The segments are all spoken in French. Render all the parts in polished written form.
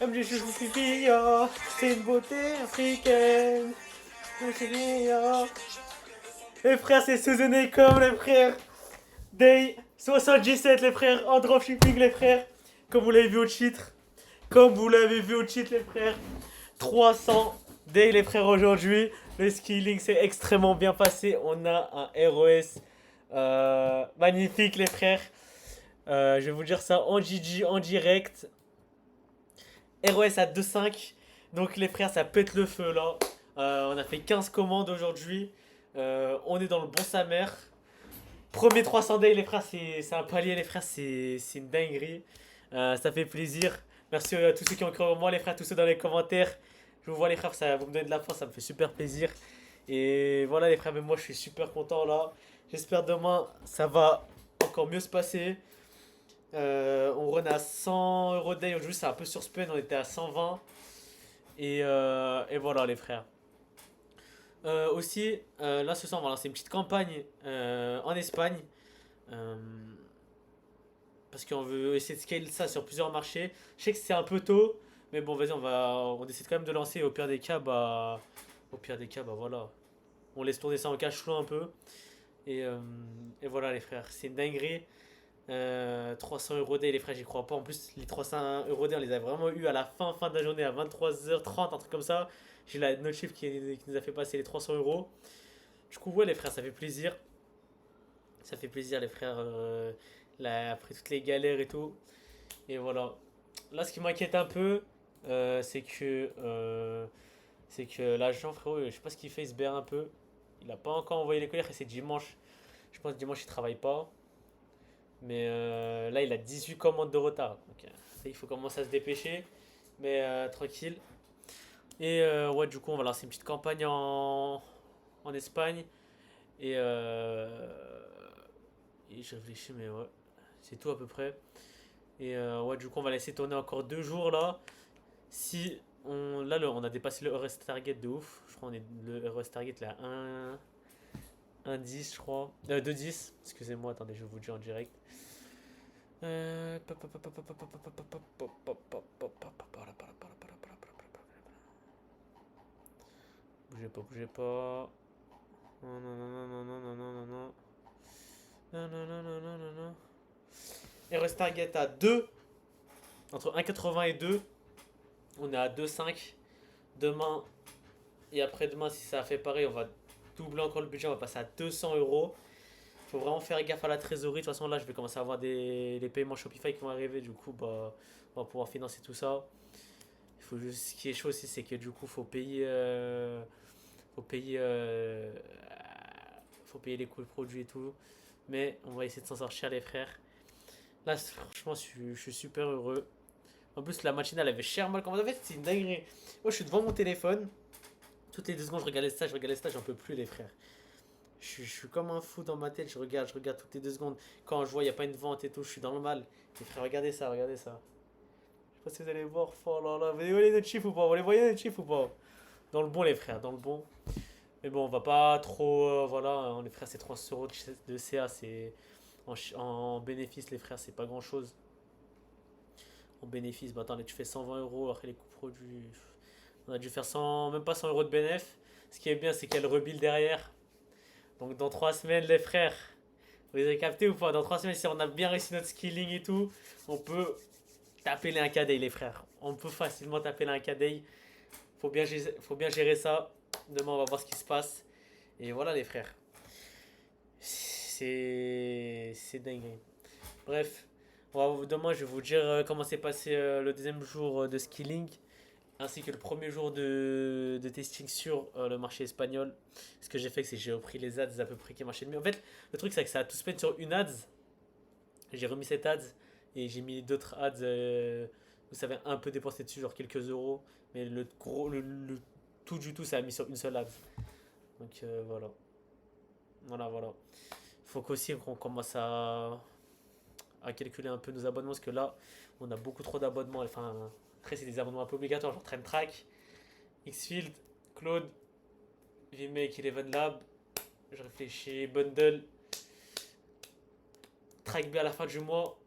MJ Chouchouchouchouchou, c'est une beauté africaine. Les frères, c'est Susan comme les frères. Day 77, les frères. En dropshipping, les frères. Comme vous l'avez vu au titre. Comme vous l'avez vu au titre, les frères. 300 Day, les frères, aujourd'hui. Le skilling s'est extrêmement bien passé. On a un ROS magnifique, les frères. Je vais vous dire ça en GG, en direct. ROS à 2,5. Donc les frères, ça pète le feu là. On a fait 15 commandes aujourd'hui. On est dans le bon sa mère. Premier 300 day les frères, c'est un palier les frères, c'est une dinguerie. Ça fait plaisir. Merci à tous ceux qui ont cru en moi les frères, tous ceux dans les commentaires. Je vous vois les frères, ça vous me donne de la force, ça me fait super plaisir. Et voilà les frères, mais moi je suis super content là. J'espère demain ça va encore mieux se passer. On run à 100 euros day aujourd'hui, c'est un peu sur spin, on était à 120. Et voilà les frères. Aussi, là ce soir on va lancer une petite campagne en Espagne. Euh, Parce qu'on veut essayer de scale ça sur plusieurs marchés. Je sais que c'est un peu tôt, mais bon vas-y on décide quand même de lancer. Au pire des cas bah voilà. On laisse tourner ça en cash flow un peu. Et, euh, et voilà les frères, c'est une dinguerie. 300 euros day les frères, j'y crois pas. En plus, les 300 euros day, on les a vraiment eu à la fin de la journée, à 23h30, un truc comme ça. J'ai la notif qui nous a fait passer les 300 euros. Du coup, ouais, les frères, ça fait plaisir. Ça fait plaisir, les frères, là, après toutes les galères et tout. Et voilà. Là, ce qui m'inquiète un peu, c'est que l'agent, frérot, je sais pas ce qu'il fait, il se berre un peu. Il a pas encore envoyé les colis et c'est dimanche. Je pense que dimanche, il travaille pas. Mais là, il a 18 commandes de retard. Donc, il faut commencer à se dépêcher. Mais tranquille. Et ouais, du coup, on va lancer une petite campagne en Espagne. Et, et je réfléchis, mais ouais, c'est tout à peu près. Et ouais, du coup, on va laisser tourner encore 2 jours là. Si on, là, on a dépassé le RS target de ouf. Je crois qu'on est le RS target là à 1,10 je crois. 2,10. Excusez-moi, attendez, je vous le dis en direct. Bougez pas, bougez pas. Non, non, non, non, non, non, non, non, non. Non, non, non, non, non, non, non. RS target à 2. Entre 1,80 et 2. On est à 2,5. Demain et après-demain, si ça a fait pareil, on va doubler encore le budget. On va passer à 200 euros. Faut vraiment faire gaffe à la trésorerie. De toute façon, là, je vais commencer à avoir les paiements Shopify qui vont arriver. Du coup, bah, on va pouvoir financer tout ça. Il faut juste, ce qui est chaud aussi, c'est que du coup, faut payer, faut payer les coûts de produits et tout. Mais on va essayer de s'en sortir, les frères. Là, franchement, je suis super heureux. En plus, la matinale avait cher mal. Comment en fait, c'est une dinguerie. Moi, je suis devant mon téléphone. Toutes les 2 secondes, je regarde les stages, j'en peux plus, les frères. Je suis comme un fou dans ma tête, je regarde toutes les 2 secondes. Quand je vois il n'y a pas une vente et tout, je suis dans le mal. Les frères, regardez ça, regardez ça. Je sais pas si vous allez voir. Oh là là, vous voyez les chiffres ou pas? Vous les voyez les chiffres ou pas? Dans le bon, les frères, dans le bon. Mais bon, on va pas trop. Voilà, les frères, c'est 300 euros de CA, c'est. En bénéfice, les frères, c'est pas grand chose. En bénéfice, bah attends, tu fais 120 euros après les coûts produits. On a dû faire 100, même pas 100 euros de bénéf. Ce qui est bien, c'est qu'elle rebuild derrière. Donc dans 3 semaines, les frères, vous avez capté ou pas? Dans 3 semaines, si on a bien réussi notre skilling et tout, on peut taper les 1K day, les frères. On peut facilement taper les 1K day. Faut bien gérer ça. Demain, on va voir ce qui se passe. Et voilà, les frères. C'est dingue. Bref, demain, je vais vous dire comment s'est passé le deuxième jour de skilling ainsi que le premier jour de testing sur le marché espagnol. Ce que j'ai fait, c'est que j'ai repris les ads à peu près qui marchaient le mieux. En fait, le truc, c'est que ça a tout se fait sur une ads. J'ai remis cette ads et j'ai mis d'autres ads où ça avait un peu dépensé dessus, genre quelques euros. Mais le gros, le tout du tout, ça a mis sur une seule ads. Donc voilà. Voilà, voilà. Faut qu'aussi qu'on commence à calculer un peu nos abonnements parce que là, on a beaucoup trop d'abonnements. Enfin, après, c'est des abonnements un peu obligatoires, genre Track, Xfield, Claude, VMake, Eleven Lab. Je réfléchis, Bundle, Track B à la fin du mois.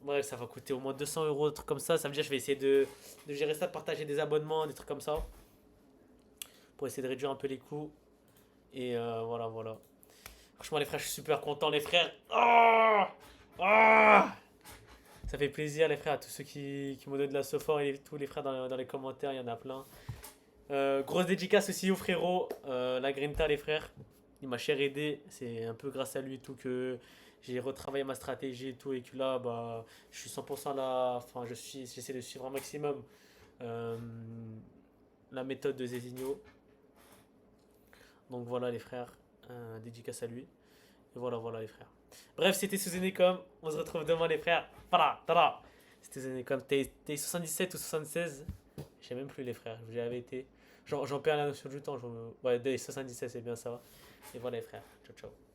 Ouais, ça va coûter au moins 200 euros, des trucs comme ça. Ça veut dire que je vais essayer de gérer ça, de partager des abonnements, des trucs comme ça, pour essayer de réduire un peu les coûts. Et voilà, voilà. Franchement, les frères, je suis super content, les frères. Ah ah ça fait plaisir, les frères, à tous ceux qui m'ont donné de la sophore et tous les frères dans les commentaires, il y en a plein. Grosse dédicace aussi au frérot, la Grinta, les frères. Il m'a cher aidé. C'est un peu grâce à lui et tout que j'ai retravaillé ma stratégie et tout. Et que là, bah, je suis 100% là. Enfin, j'essaie de suivre un maximum euh, la méthode de Zézinho. Donc voilà, les frères. Dédicace à lui. Et voilà, voilà, les frères. Bref, c'était sous Enecom. On se retrouve demain, les frères. Voilà, tada. C'était sous Enecom. T'es 77 ou 76? Je sais même plus, les frères. J'avais été. J'en perds la notion du temps. Ouais, 77, c'est bien ça. Et voilà, les frères. Ciao, ciao.